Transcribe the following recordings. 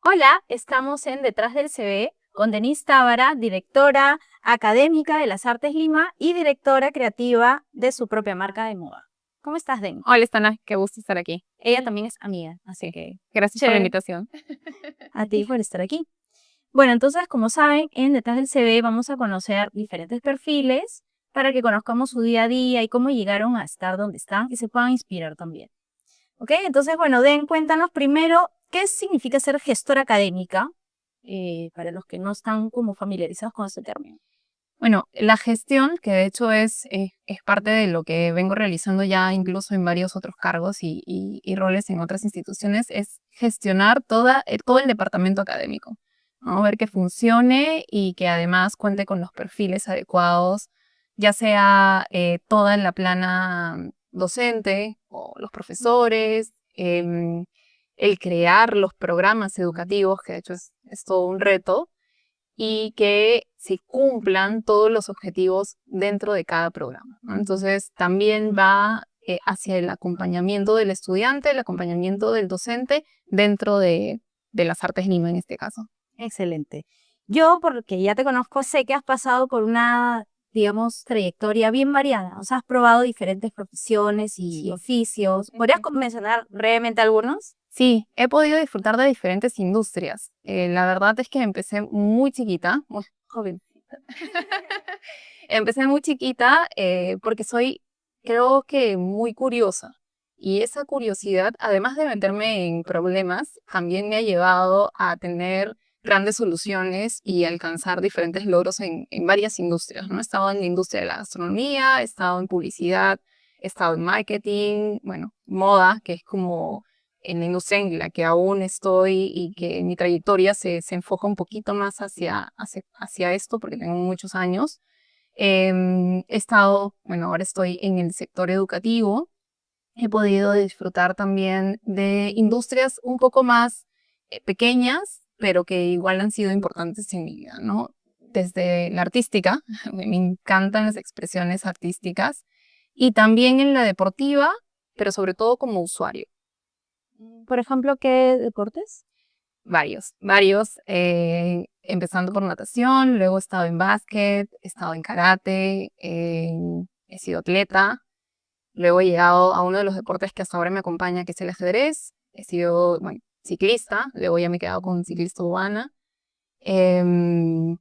Hola, estamos en Detrás del CV con Denise Tábara, directora académica de las Artes Lima y directora creativa de su propia marca de moda. ¿Cómo estás, Den? Hola, Stana, qué gusto estar aquí. Ella también es amiga, así Sí, que gracias por la chévere invitación. a ti por estar aquí. Bueno, entonces, como saben, en Detrás del CV vamos a conocer diferentes perfiles para que conozcamos su día a día y cómo llegaron a estar donde están y se puedan inspirar también. ¿Ok? Entonces, bueno, Den, cuéntanos primero qué significa ser gestora académica, para los que no están como familiarizados con ese término. Bueno, la gestión, que de hecho es parte de lo que vengo realizando ya incluso en varios otros cargos y roles en otras instituciones, es gestionar todo el departamento académico, ¿no? Ver que funcione y que además cuente con los perfiles adecuados, ya sea toda la plana docente o los profesores, el crear los programas educativos, que de hecho es todo un reto y que se cumplan todos los objetivos dentro de cada programa, ¿no? Entonces, también va hacia el acompañamiento del estudiante, el acompañamiento del docente dentro de las artes Lima en este caso. Excelente. Yo, porque ya te conozco, sé que has pasado por una, digamos, trayectoria bien variada. O sea, has probado diferentes profesiones y oficios. ¿Podrías mencionar brevemente algunos? Sí, he podido disfrutar de diferentes industrias. La verdad es que empecé muy chiquita, muy joven. Empecé muy chiquita porque soy, creo que, muy curiosa. Y esa curiosidad, además de meterme en problemas, también me ha llevado a tener grandes soluciones y alcanzar diferentes logros en varias industrias, ¿no? He estado en la industria de la gastronomía, he estado en publicidad, he estado en marketing, bueno, moda, que es como en la industria en la que aún estoy y que mi trayectoria se enfoca un poquito más hacia esto, porque tengo muchos años. He estado, bueno, ahora estoy en el sector educativo. He podido disfrutar también de industrias un poco más pequeñas, pero que igual han sido importantes en mi vida, ¿no? Desde la artística, me encantan las expresiones artísticas, y también en la deportiva, pero sobre todo como usuario. Por ejemplo, ¿qué deportes? Varios, empezando por natación, luego he estado en básquet, he estado en karate, he sido atleta. Luego he llegado a uno de los deportes que hasta ahora me acompaña, que es el ajedrez. He sido, bueno, ciclista, luego ya me he quedado con ciclista urbana. Em,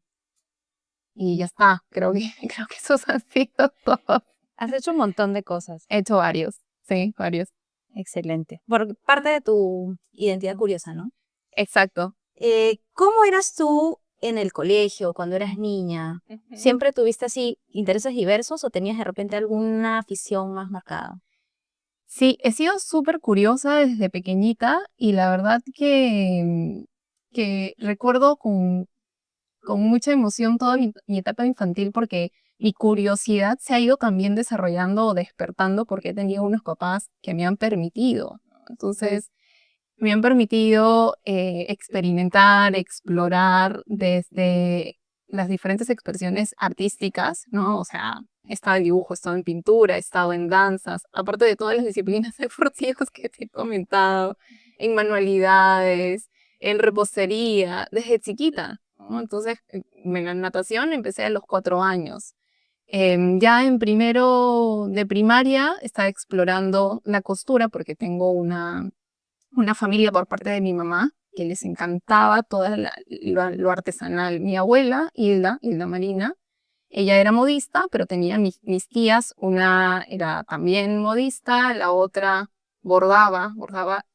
y ya está, creo que, creo que esos han sido todos. Has hecho un montón de cosas. He hecho varios, sí, varios. Excelente. Por parte de tu identidad curiosa, ¿no? Exacto. ¿Cómo eras tú en el colegio cuando eras niña? Ujú. ¿Siempre tuviste así intereses diversos o tenías de repente alguna afición más marcada? Sí, he sido súper curiosa desde pequeñita y la verdad que recuerdo con mucha emoción toda mi etapa infantil porque mi curiosidad se ha ido también desarrollando o despertando porque he tenido unos papás que me han permitido, ¿no? Entonces, me han permitido experimentar, explorar desde las diferentes expresiones artísticas, ¿no? O sea, he estado en dibujo, he estado en pintura, he estado en danzas, aparte de todas las disciplinas deportivas que te he comentado, en manualidades, en repostería, desde chiquita, ¿no? Entonces, en la natación empecé a los 4 años. Ya en primero de primaria estaba explorando la costura porque tengo una familia por parte de mi mamá que les encantaba lo artesanal. Mi abuela, Hilda Marina, ella era modista, pero tenía mis tías, una era también modista, la otra bordaba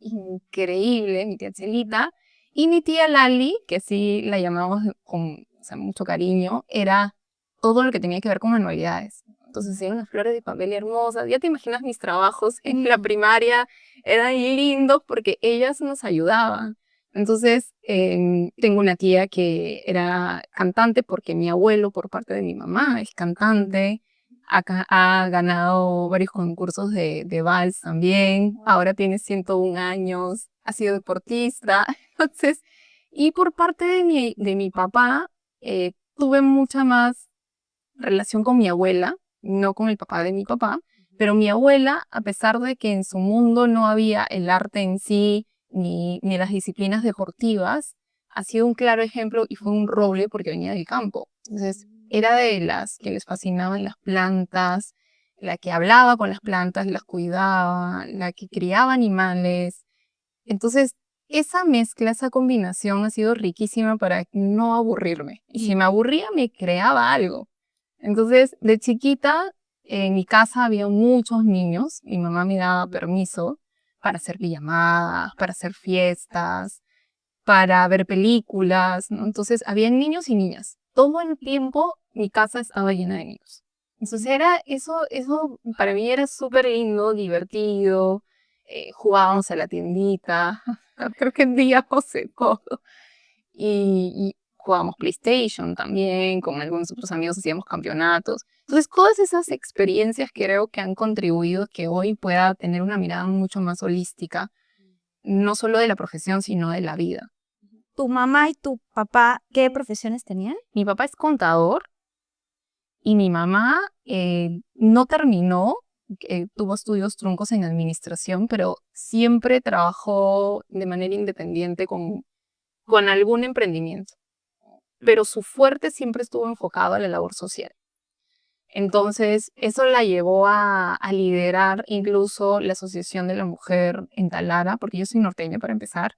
increíble, mi tía Chelita, y mi tía Lali, que sí la llamamos con, o sea, mucho cariño, era todo lo que tenía que ver con manualidades. Entonces hacían unas flores de papel hermosas. Ya te imaginas mis trabajos en la primaria, eran lindos porque ellas nos ayudaban. Entonces, tengo una tía que era cantante porque mi abuelo, por parte de mi mamá, es cantante. Ha ganado varios concursos de vals también. Ahora tiene 101 años. Ha sido deportista. Entonces, y por parte de mi papá, tuve mucha más relación con mi abuela, no con el papá de mi papá, pero mi abuela, a pesar de que en su mundo no había el arte en sí, ni las disciplinas deportivas, ha sido un claro ejemplo y fue un roble porque venía del campo. Entonces, era de las que les fascinaban las plantas, la que hablaba con las plantas, las cuidaba, la que criaba animales. Entonces, esa mezcla, esa combinación ha sido riquísima para no aburrirme. Y si me aburría, me creaba algo. Entonces, de chiquita, en mi casa había muchos niños. Mi mamá me daba permiso para hacer pijamadas, para hacer fiestas, para ver películas, ¿no? Entonces, había niños y niñas. Todo el tiempo mi casa estaba llena de niños. Entonces, eso para mí era súper lindo, divertido. Jugábamos a la tiendita. Creo que vendíamos de todo. Y jugábamos PlayStation también, con algunos otros amigos hacíamos campeonatos. Entonces, todas esas experiencias creo que han contribuido a que hoy pueda tener una mirada mucho más holística, no solo de la profesión, sino de la vida. ¿Tu mamá y tu papá qué profesiones tenían? Mi papá es contador y mi mamá no terminó, tuvo estudios truncos en administración, pero siempre trabajó de manera independiente con algún emprendimiento. Pero su fuerte siempre estuvo enfocado a la labor social. Entonces, eso la llevó a liderar incluso la Asociación de la Mujer en Talara, porque yo soy norteña para empezar.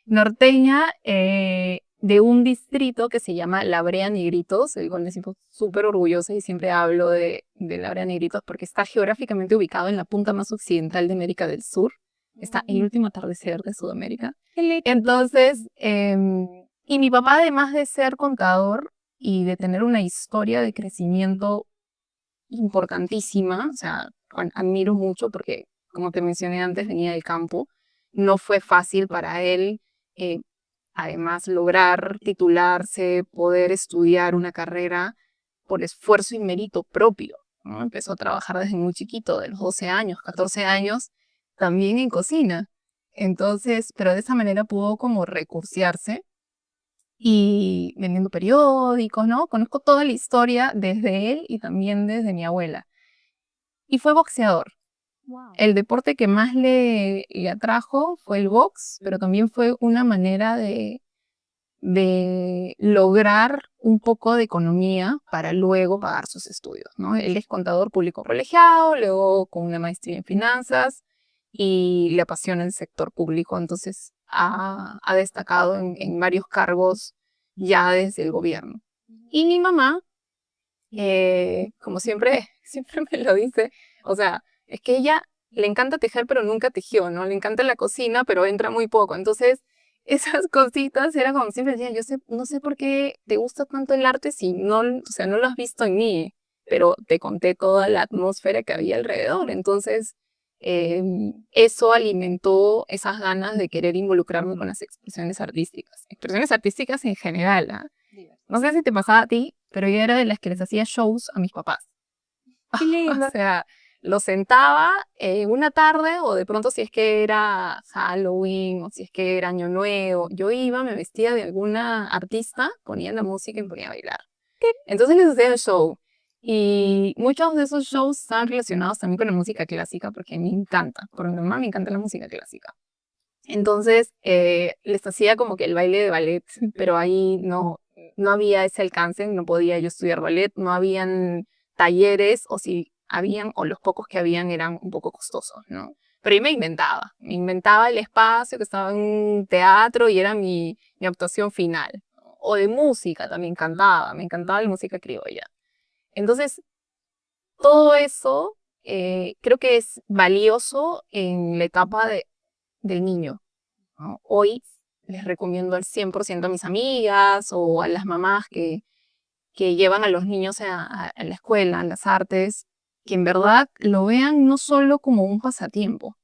Norteña de un distrito que se llama La Brea Negritos, el cual me siento súper orgullosa y siempre hablo de La Brea Negritos porque está geográficamente ubicado en la punta más occidental de América del Sur. Está el último atardecer de Sudamérica. Entonces, y mi papá, además de ser contador y de tener una historia de crecimiento importantísima, o sea, admiro mucho porque, como te mencioné antes, venía del campo, no fue fácil para él, además, lograr titularse, poder estudiar una carrera por esfuerzo y mérito propio, ¿no? Empezó a trabajar desde muy chiquito, de los 12 años, 14 años, también en cocina. Entonces, pero de esa manera pudo como recursearse y vendiendo periódicos, ¿no? Conozco toda la historia desde él y también desde mi abuela. Y fue boxeador. Wow. El deporte que más le atrajo fue el box, pero también fue una manera de lograr un poco de economía para luego pagar sus estudios, ¿no? Él es contador público colegiado, luego con una maestría en finanzas y le apasiona el sector público, entonces ha destacado en varios cargos ya desde el gobierno. Y mi mamá, como siempre, siempre me lo dice, o sea, es que ella le encanta tejer, pero nunca tejió, ¿no? Le encanta la cocina, pero entra muy poco. Entonces, esas cositas era como siempre decía, no sé por qué te gusta tanto el arte si no, o sea, no lo has visto en mí, pero te conté toda la atmósfera que había alrededor. Entonces, eso alimentó esas ganas de querer involucrarme con las expresiones artísticas en general, ¿ah? No sé si te pasaba a ti, pero yo era de las que les hacía shows a mis papás. Qué lindo. O sea, los sentaba una tarde o de pronto si es que era Halloween o si es que era Año Nuevo, yo iba, me vestía de alguna artista, ponía la música y me ponía a bailar. Entonces les hacía el show. Y muchos de esos shows están relacionados también con la música clásica porque me encanta, por mi mamá me encanta la música clásica. Entonces les hacía como que el baile de ballet, pero ahí no había ese alcance, no podía yo estudiar ballet, no habían talleres o si habían o los pocos que habían eran un poco costosos, ¿no? Pero yo me inventaba el espacio que estaba en un teatro y era mi actuación final. O de música también cantaba, me encantaba la música criolla. Entonces, todo eso creo que es valioso en la etapa del niño, ¿no? Hoy les recomiendo al 100% a mis amigas o a las mamás que llevan a los niños a la escuela, a las artes, que en verdad lo vean no solo como un pasatiempo,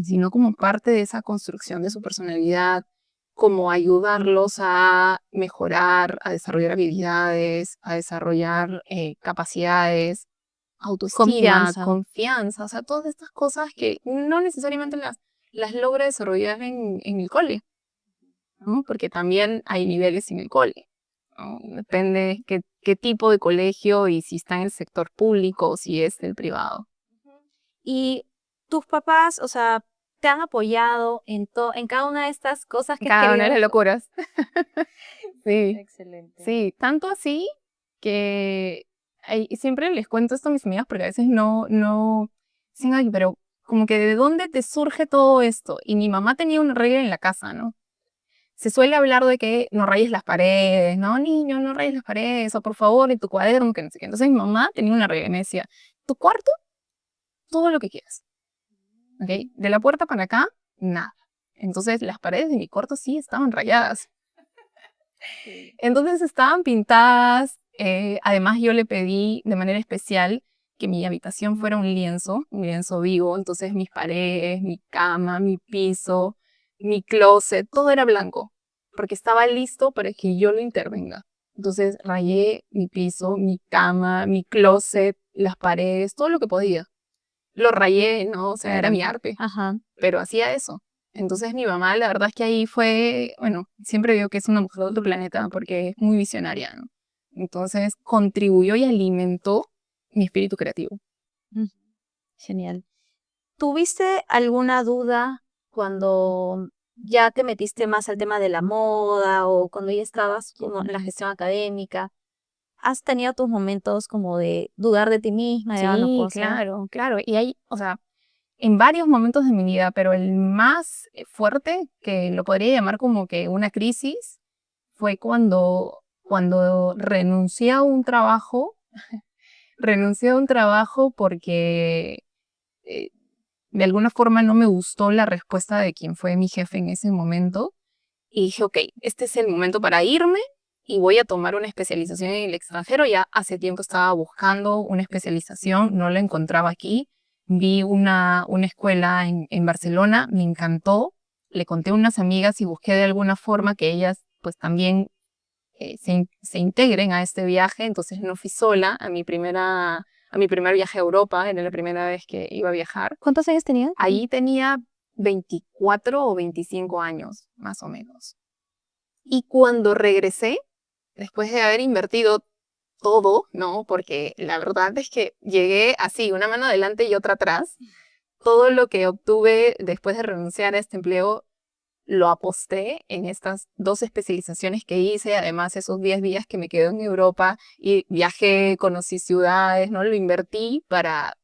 sino como parte de esa construcción de su personalidad, como ayudarlos a mejorar, a desarrollar habilidades, a desarrollar capacidades, autoestima, confianza, o sea, todas estas cosas que no necesariamente las logra desarrollar en el cole, ¿no? Porque también hay niveles en el cole, ¿no? Depende qué tipo de colegio y si está en el sector público o si es el privado. Y tus papás, o sea, te han apoyado en cada una de estas cosas que has Cada una de querido. las locuras. Sí, Excelente. sí, tanto así que siempre les cuento esto a mis amigas porque a veces dicen, ay, pero como que de dónde te surge todo esto. Y mi mamá tenía una regla en la casa, ¿no? Se suele hablar de que no rayes las paredes, no, niño, no rayes las paredes, o por favor, en tu cuaderno, que no sé qué. Entonces mi mamá tenía una regla y me decía, tu cuarto, todo lo que quieras, ¿ok? De la puerta para acá, nada. Entonces las paredes de mi cuarto sí estaban rayadas. Entonces estaban pintadas. Además yo le pedí de manera especial que mi habitación fuera un lienzo vivo. Entonces mis paredes, mi cama, mi piso, mi closet, todo era blanco, porque estaba listo para que yo lo intervenga. Entonces rayé mi piso, mi cama, mi closet, las paredes, todo lo que podía. Lo rayé, ¿no? O sea, era mi arte, Ajá. pero hacía eso. Entonces mi mamá, la verdad es que ahí fue, bueno, siempre digo que es una mujer de otro planeta porque es muy visionaria, ¿no? Entonces contribuyó y alimentó mi espíritu creativo. Ujú. Genial. ¿Tuviste alguna duda cuando ya te metiste más al tema de la moda o cuando ya estabas como en la gestión académica? ¿Has tenido tus momentos como de dudar de ti misma, de, no Sí, puedo hacer? claro, claro. Y hay, o sea, en varios momentos de mi vida, pero el más fuerte, que lo podría llamar como que una crisis, fue cuando renuncié a un trabajo porque eh, de alguna forma no me gustó la respuesta de quien fue mi jefe en ese momento. Y dije, ok, este es el momento para irme y voy a tomar una especialización en el extranjero. Ya hace tiempo estaba buscando una especialización, no la encontraba aquí. Vi una escuela en Barcelona, me encantó. Le conté a unas amigas y busqué de alguna forma que ellas pues también se integren a este viaje. Entonces no fui sola a mi primer viaje a Europa, era la primera vez que iba a viajar. ¿Cuántos años tenías? Ahí tenía 24 o 25 años, más o menos. Y cuando regresé, después de haber invertido todo, ¿no? Porque la verdad es que llegué así, una mano adelante y otra atrás. Todo lo que obtuve después de renunciar a este empleo lo aposté en estas 2 especializaciones que hice, además esos 10 días que me quedé en Europa y viajé, conocí ciudades, ¿no? Lo invertí para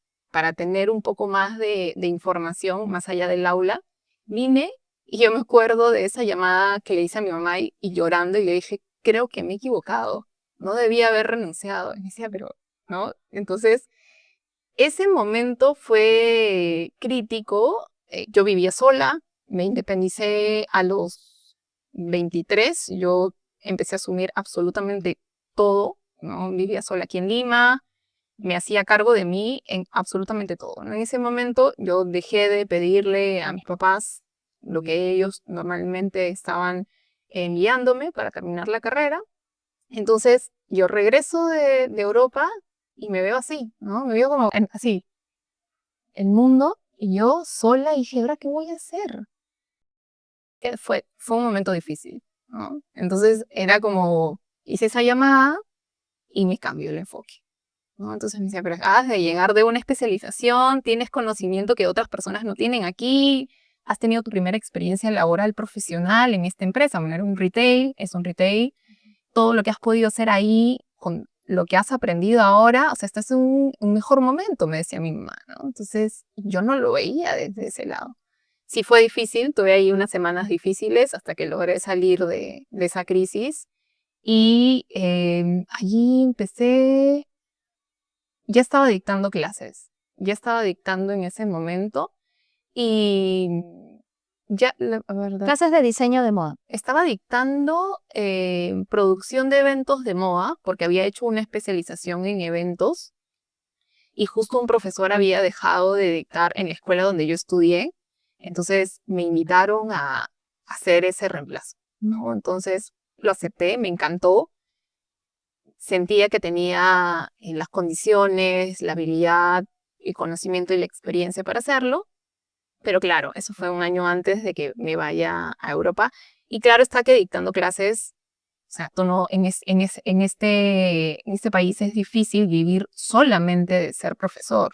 tener un poco más de información más allá del aula. Vine y yo me acuerdo de esa llamada que le hice a mi mamá y llorando y le dije, creo que me he equivocado, no debía haber renunciado. Y me decía, pero, ¿no? Entonces, ese momento fue crítico. Yo vivía sola, me independicé a los 23. Yo empecé a asumir absolutamente todo, ¿no? Vivía sola aquí en Lima, me hacía cargo de mí en absolutamente todo, ¿no? En ese momento yo dejé de pedirle a mis papás lo que ellos normalmente estaban enviándome para terminar la carrera. Entonces yo regreso de Europa y me veo así, ¿no? Me veo como así, el mundo, y yo sola y dije, ¿ahora qué voy a hacer? Fue un momento difícil, ¿no? Entonces era como, hice esa llamada y me cambió el enfoque, ¿no? Entonces me decía, pero acabas de llegar de una especialización, tienes conocimiento que otras personas no tienen aquí, has tenido tu primera experiencia laboral profesional en esta empresa, bueno, era un retail, es un retail, todo lo que has podido hacer ahí, con lo que has aprendido ahora, o sea, estás en un mejor momento, me decía mi mamá, ¿no? Entonces, yo no lo veía desde ese lado. Sí fue difícil, tuve ahí unas semanas difíciles hasta que logré salir de esa crisis. Y allí empecé, ya estaba dictando clases, ya estaba dictando en ese momento y ya, la verdad, Clases de diseño de moda. estaba dictando producción de eventos de moda, porque había hecho una especialización en eventos y justo un profesor había dejado de dictar en la escuela donde yo estudié. Entonces me invitaron a hacer ese reemplazo, ¿no? Entonces lo acepté, me encantó. Sentía que tenía las condiciones, la habilidad, el conocimiento y la experiencia para hacerlo. Pero claro, eso fue un año antes de que me vaya a Europa. Y claro está que dictando clases, o sea, tú no, en este país es difícil vivir solamente de ser profesor,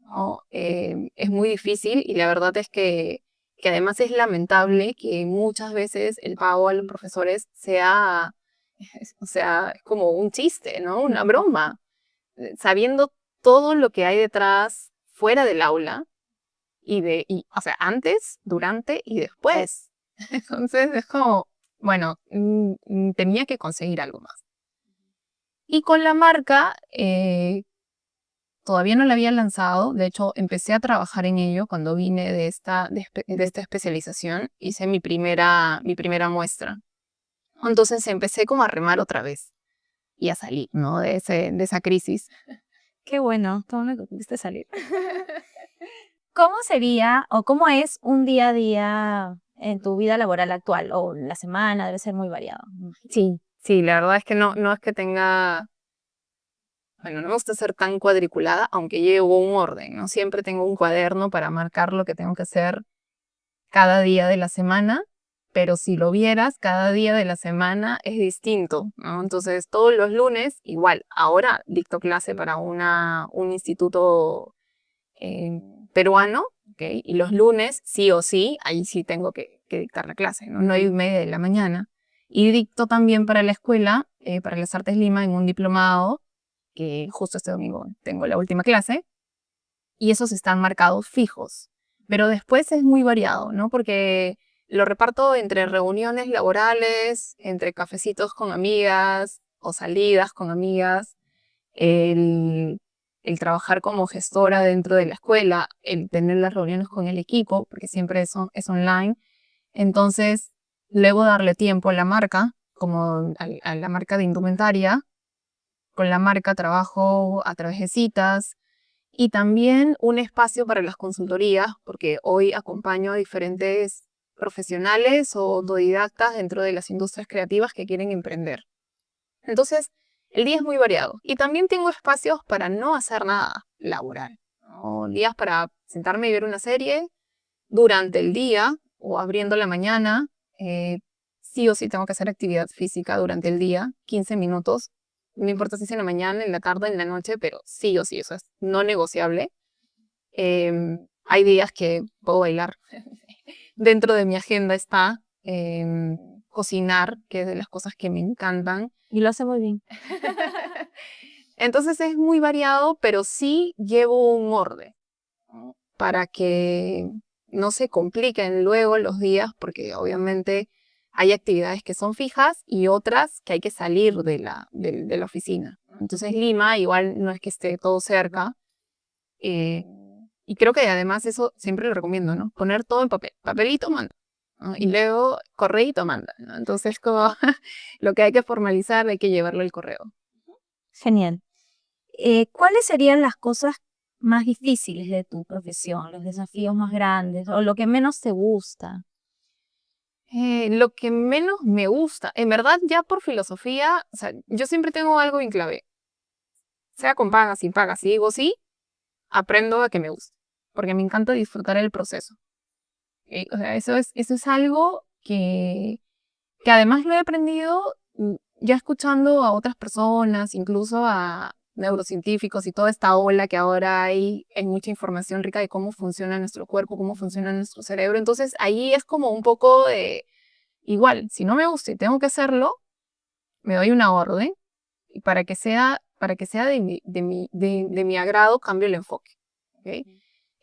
¿no? Es muy difícil y la verdad es que que además es lamentable que muchas veces el pago a los profesores sea, o sea, es como un chiste, ¿no? Una broma, sabiendo todo lo que hay detrás, fuera del aula, o sea, antes, durante y después. Entonces es como, bueno, tenía que conseguir algo más. Y con la marca, todavía no la había lanzado. De hecho, empecé a trabajar en ello cuando vine de esta especialización. Hice mi primera muestra. Entonces empecé como a remar otra vez y a salir, ¿no? De esa crisis. Qué bueno, todo me pudiste salir. ¿Cómo sería o cómo es un día a día en tu vida laboral actual? O la semana, debe ser muy variado. Sí, la verdad es que no es que tenga. Bueno, no me gusta ser tan cuadriculada, aunque llevo un orden, ¿no? Siempre tengo un cuaderno para marcar lo que tengo que hacer cada día de la semana, pero si lo vieras, cada día de la semana es distinto, ¿no? Entonces, todos los lunes, igual, ahora dicto clase para un instituto peruano, ¿ok? Y los lunes, sí o sí, ahí sí tengo que dictar la clase, ¿no? 9:30 de la mañana. Y dicto también para la escuela, para las Artes Lima, en un diplomado, que justo este domingo tengo la última clase, y esos están marcados fijos. Pero después es muy variado, ¿no? Porque lo reparto entre reuniones laborales, entre cafecitos con amigas o salidas con amigas, el, el trabajar como gestora dentro de la escuela, el tener las reuniones con el equipo, porque siempre eso es online. Entonces, luego darle tiempo a la marca, como a la marca de indumentaria. Con la marca trabajo a través de citas y también un espacio para las consultorías, porque hoy acompaño a diferentes profesionales o autodidactas dentro de las industrias creativas que quieren emprender. Entonces, el día es muy variado. Y también tengo espacios para no hacer nada laboral, ¿no? Días para sentarme y ver una serie durante el día o abriendo la mañana. Sí o sí tengo que hacer actividad física durante el día, 15 minutos. No importa si es en la mañana, en la tarde, en la noche, pero sí o sí, eso es no negociable. Hay días que puedo bailar. Dentro de mi agenda está cocinar, que es de las cosas que me encantan. Y lo hace muy bien. Entonces es muy variado, pero sí llevo un orden, ¿no? Para que no se compliquen luego los días, porque obviamente hay actividades que son fijas y otras que hay que salir de la oficina. Entonces Lima igual no es que esté todo cerca. Y creo que además eso siempre lo recomiendo, ¿no? Poner todo en papel. Papelito manda, ¿no? Y luego correíto manda, ¿no? Entonces como lo que hay que formalizar hay que llevarlo al correo. Genial. ¿Cuáles serían las cosas más difíciles de tu profesión, los desafíos más grandes o lo que menos te gusta? Lo que menos me gusta, en verdad ya por filosofía, o sea, yo siempre tengo algo en clave. Sea con paga, sin paga, si digo sí, aprendo a que me guste, porque me encanta disfrutar el proceso. O sea, eso es algo que además lo he aprendido ya escuchando a otras personas, incluso a neurocientíficos y toda esta ola que ahora hay mucha información rica de cómo funciona nuestro cuerpo, cómo funciona nuestro cerebro. Entonces ahí es como un poco de, igual, si no me gusta y tengo que hacerlo, me doy una orden y para que sea de mi agrado, cambio el enfoque. ¿Ok?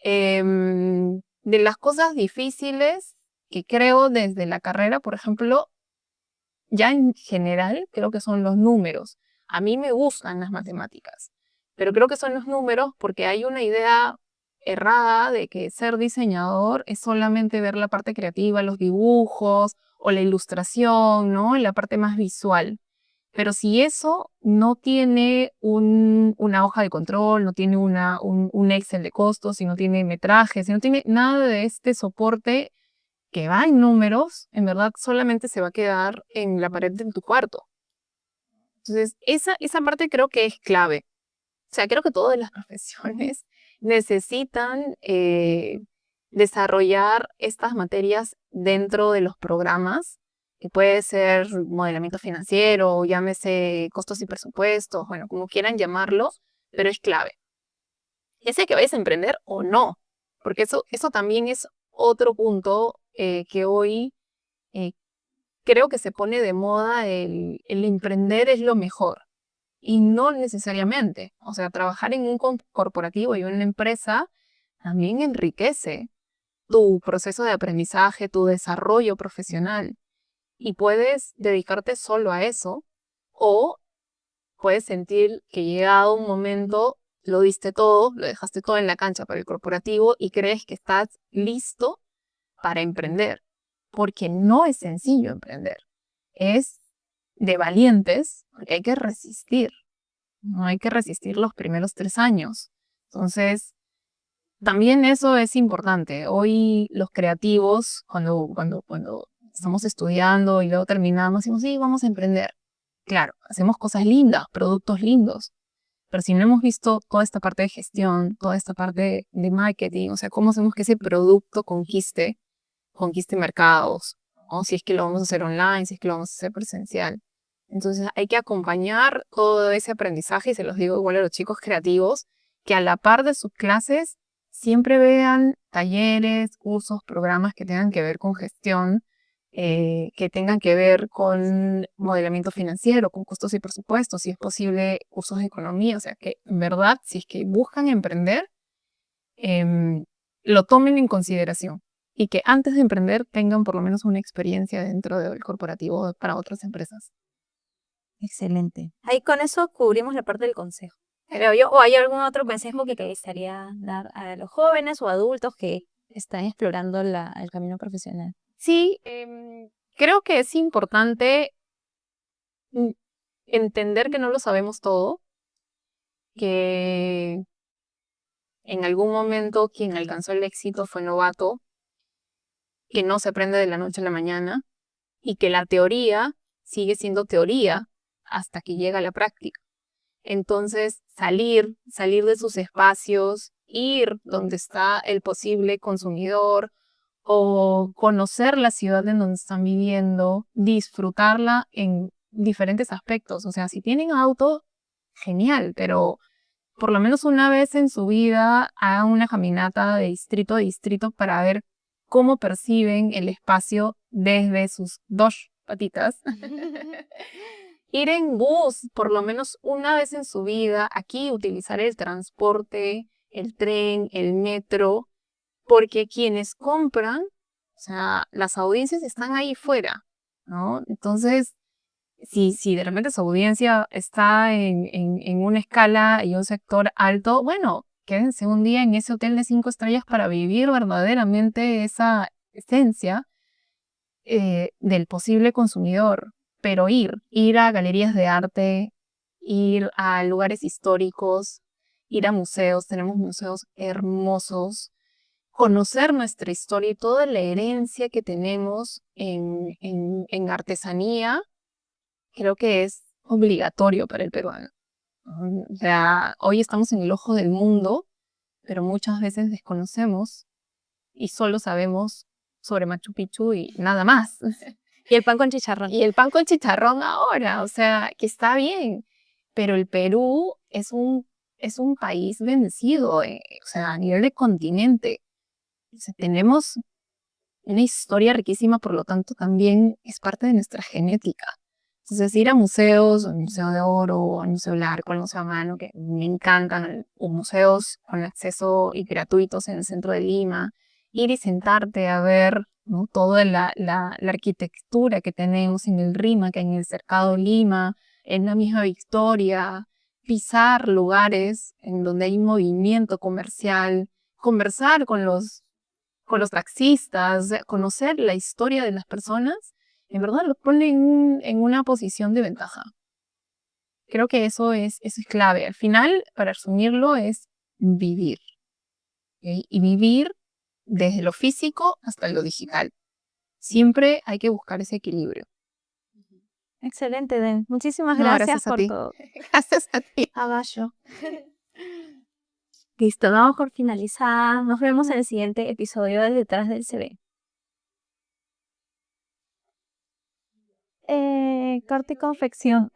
De las cosas difíciles que creo desde la carrera, por ejemplo, ya en general creo que son los números. A mí me gustan las matemáticas, pero creo que son los números porque hay una idea errada de que ser diseñador es solamente ver la parte creativa, los dibujos o la ilustración, ¿no? La parte más visual. Pero si eso no tiene una hoja de control, no tiene un Excel de costos, si no tiene metrajes, si no tiene nada de este soporte que va en números, en verdad solamente se va a quedar en la pared de tu cuarto. Entonces, esa parte creo que es clave. O sea, creo que todas las profesiones necesitan desarrollar estas materias dentro de los programas, que puede ser modelamiento financiero, llámese costos y presupuestos, bueno, como quieran llamarlo, pero es clave. Ya sea que vayas a emprender o no, porque eso también es otro punto que hoy creo que se pone de moda, el emprender es lo mejor. Y no necesariamente. O sea, trabajar en un corporativo y una empresa también enriquece tu proceso de aprendizaje, tu desarrollo profesional. Y puedes dedicarte solo a eso o puedes sentir que llegado un momento lo diste todo, lo dejaste todo en la cancha para el corporativo y crees que estás listo para emprender. Porque no es sencillo emprender. Es de valientes, porque hay que resistir. No hay que resistir los primeros 3 años. Entonces, también eso es importante. Hoy los creativos, cuando estamos estudiando y luego terminamos, decimos, sí, vamos a emprender. Claro, hacemos cosas lindas, productos lindos, pero si no hemos visto toda esta parte de gestión, toda esta parte de marketing, o sea, cómo hacemos que ese producto conquiste mercados, o si es que lo vamos a hacer online, si es que lo vamos a hacer presencial. Entonces hay que acompañar todo ese aprendizaje, y se los digo igual a los chicos creativos, que a la par de sus clases siempre vean talleres, cursos, programas que tengan que ver con gestión, que tengan que ver con modelamiento financiero, con costos y presupuestos, si es posible cursos de economía, o sea que en verdad si es que buscan emprender, lo tomen en consideración y que antes de emprender tengan por lo menos una experiencia dentro del corporativo para otras empresas. Excelente. Ahí con eso cubrimos la parte del consejo. Creo yo, ¿o hay algún otro consejo que te gustaría dar a los jóvenes o adultos que están explorando el camino profesional? Sí, creo que es importante entender que no lo sabemos todo, que en algún momento quien alcanzó el éxito fue novato, que no se aprende de la noche a la mañana y que la teoría sigue siendo teoría hasta que llega a la práctica. Entonces, salir de sus espacios, ir donde está el posible consumidor o conocer la ciudad en donde están viviendo, disfrutarla en diferentes aspectos. O sea, si tienen auto, genial, pero por lo menos una vez en su vida hagan una caminata de distrito a distrito para ver cómo perciben el espacio desde sus 2 patitas. Ir en bus por lo menos una vez en su vida, aquí utilizar el transporte, el tren, el metro, porque quienes compran, o sea, las audiencias están ahí fuera, ¿no? Entonces, si de repente su audiencia está en una escala y un sector alto, bueno, quédense un día en ese hotel de 5 estrellas para vivir verdaderamente esa esencia del posible consumidor. Pero ir a galerías de arte, ir a lugares históricos, ir a museos, tenemos museos hermosos, conocer nuestra historia y toda la herencia que tenemos en artesanía, creo que es obligatorio para el peruano. O sea, hoy estamos en el ojo del mundo, pero muchas veces desconocemos y solo sabemos sobre Machu Picchu y nada más. Y el pan con chicharrón. Y el pan con chicharrón ahora, o sea, que está bien, pero el Perú es un país bendecido, o sea, a nivel de continente. O sea, tenemos una historia riquísima, por lo tanto también es parte de nuestra genética. Entonces ir a museos, al Museo de Oro, al Museo del Arco, al Museo a Mano, que me encantan, o museos con acceso y gratuitos en el centro de Lima, ir y sentarte a ver, ¿no?, toda la arquitectura que tenemos en el RIMAC, en el Cercado Lima, en la misma Victoria, pisar lugares en donde hay movimiento comercial, conversar con los taxistas, conocer la historia de las personas, en verdad los pone en una posición de ventaja. Creo que eso es clave. Al final, para resumirlo, es vivir. ¿Okay? Y vivir desde lo físico hasta lo digital. Siempre hay que buscar ese equilibrio. Excelente, Den. Muchísimas No, gracias a por ti. todo. Gracias a ti. Agallo. Listo, damos por finalizada. Nos vemos en el siguiente episodio de Detrás del CV. Corte y confección.